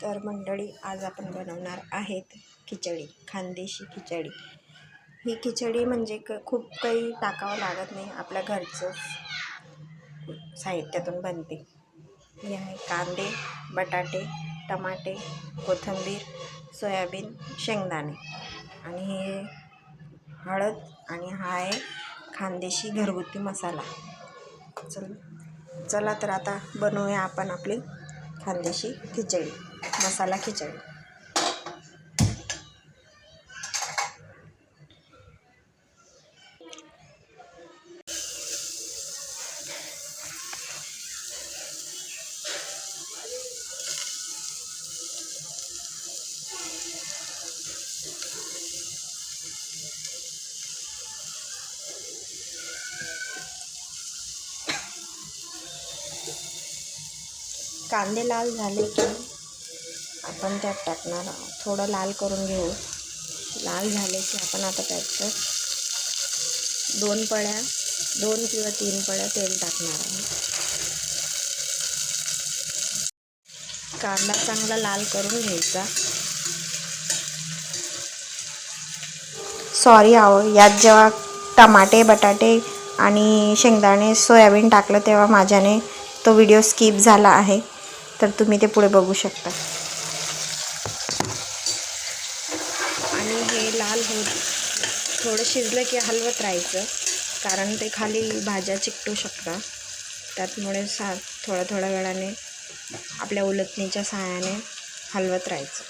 तर मंडळी, आज आपण बनवणार आहेत खिचडी, खानदेशी खिचडी। ही खिचडी म्हणजे खूप काही टाकावं लागत नाही, आपल्या घरचं साहित्यातून बनते। हे आहे कांदे, बटाटे, टमाटे, कोथिंबीर, सोयाबीन, शेंगदाणे आणि हे हळद आणि हा आहे खानदेशी घरगुती मसाला। चला तर आता बनवूया आपण आपली खानदेशी खिचडी, मसाला खिचडी। कांदे लाल झाले की आपण त्यात टाकणार, थोडं लाल करून घेऊ। लाल झाले की आपण आता त्यात 2 किंवा 3 पळ्या तेल टाकणार आहे। कांदा चांगला लाल करून घ्यायचा। यात जेव्हा टमाटे, बटाटे आणि शेंगदाणे, सोयाबीन टाकलं तेव्हा माझ्याने तो व्हिडिओ स्किप झाला आहे, तर तुम्ही ते पुढे बघू शकता। आणि हे लाल होत थोडं शिजलं की हलवत राहायचं, कारण ते खाली भाज्या चिकटू शकतात, त्यामुळे थोड्या वेळाने आपल्या उलटणीच्या सहाय्याने हलवत राहायचं।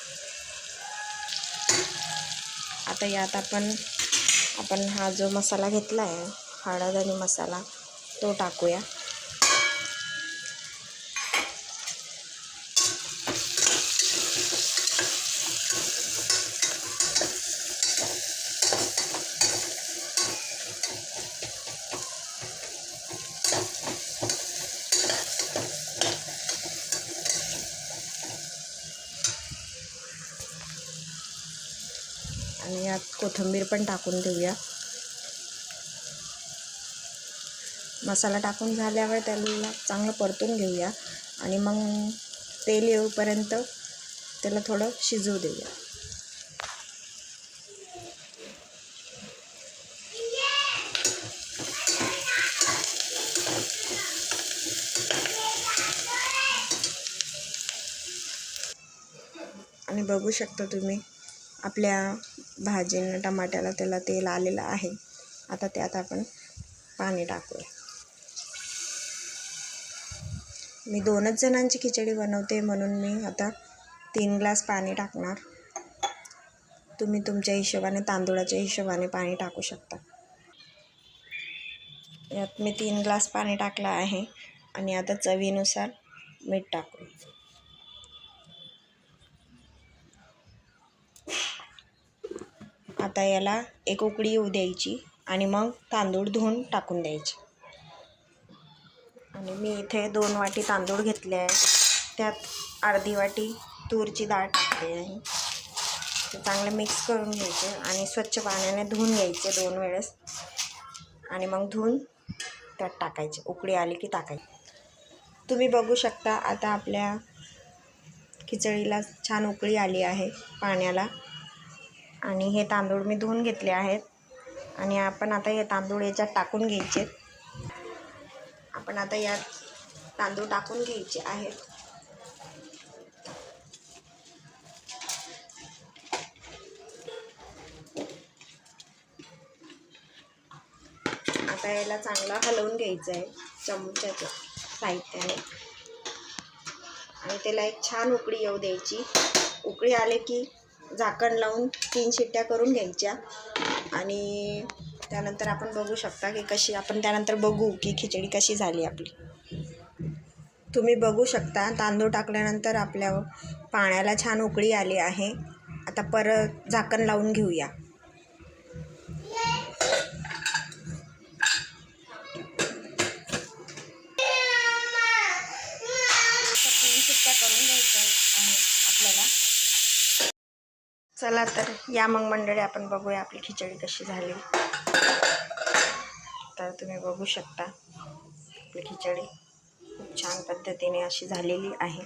आता यात आपण हा जो मसाला घेतला आहे, हळद आणि मसाला, तो टाकूया। आणि यात कोथिंबीर पण टाकून देऊया। मसाला टाकून झाल्यावर त्याला चांगलं परतून घेऊया आणि मग तेल येऊपर्यंत त्याला थोडं शिजवू देऊया। आणि बघू शकता तुम्ही, आपल्या भाजीला, टमाट्याला त्याला तेल आलेलं आहे। आता त्यात आपण पाणी टाकूया। मी 2च जणांची खिचडी बनवते, म्हणून मी आता 3 ग्लास पाणी टाकणार। तुम्ही तुमच्या हिशोबाने, तांदूळाच्या हिशोबाने पाणी टाकू शकता। यात मी 3 ग्लास पाणी टाकलं आहे आणि आता चवीनुसार मीठ टाकू। आता याला एक उकळी येऊ द्यायची आणि मग तांदूळ धुवून टाकून द्यायचे। आणि मी इथे 2 वाटी तांदूळ घेतले आहे, त्यात अर्धी वाटी तूरची डाळ टाकते आहे। ते चांगले मिक्स करून घ्यायचे आणि स्वच्छ पाण्याने धुवून घ्यायचे 2 वेळेस, आणि मग धुवून त्यात टाकायचे। उकळी आली की टाकायचे। तुम्ही बघू शकता, आता आपल्या खिचडीला छान उकळी आली आहे पाण्याला, आणि हे तांदूळ मी धुवून घेतले आहेत। आणि आपण आता हे तांदूळ याच्यात टाकून घ्यायचे। आपण आता यात तांदूळ टाकून घ्यायचे आहेत। आता याला चांगलं हलवून घ्यायचं आहे चमच्याच्या साहाय्याने, आणि त्याला एक छान उकळी येऊ द्यायची। उकळी आले की झाकण लावून 3 शिट्ट्या करून घ्यायच्या, आणि त्यानंतर आपण बघू शकता की त्यानंतर बघू की खिचडी कशी झाली आपली। तुम्ही बघू शकता, तांदूळ टाकल्यानंतर आपल्या पाण्याला छान उकळी आली आहे। आता परत झाकण लावून घेऊया। 3 शिट्ट्या करून घ्यायच्या आहे आपल्याला। चला तर या मग मंडळी, आपण बघूया आपली खिचडी कशी झाली। तर तुम्ही बघू शकता, आपली खिचडी खूप छान पद्धतीने अशी झालेली आहे।